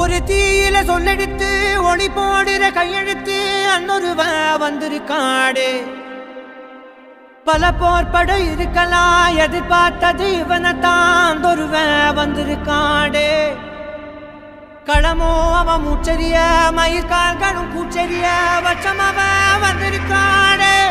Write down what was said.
ஒரு தீயில சொல்லெடுத்து ஒளி போடுற கையெழுத்து அன்னொருவ வந்திருக்காடே. பல போர்பட இருக்கலாம் எதிர்பார்த்தது இவனைத்தான் ஒருவ வந்திருக்காடே. களமோ அவன் மூச்சரிய மயிர்கால்களும் பூச்செரிய வச்சம் அவன் வந்திருக்காடே.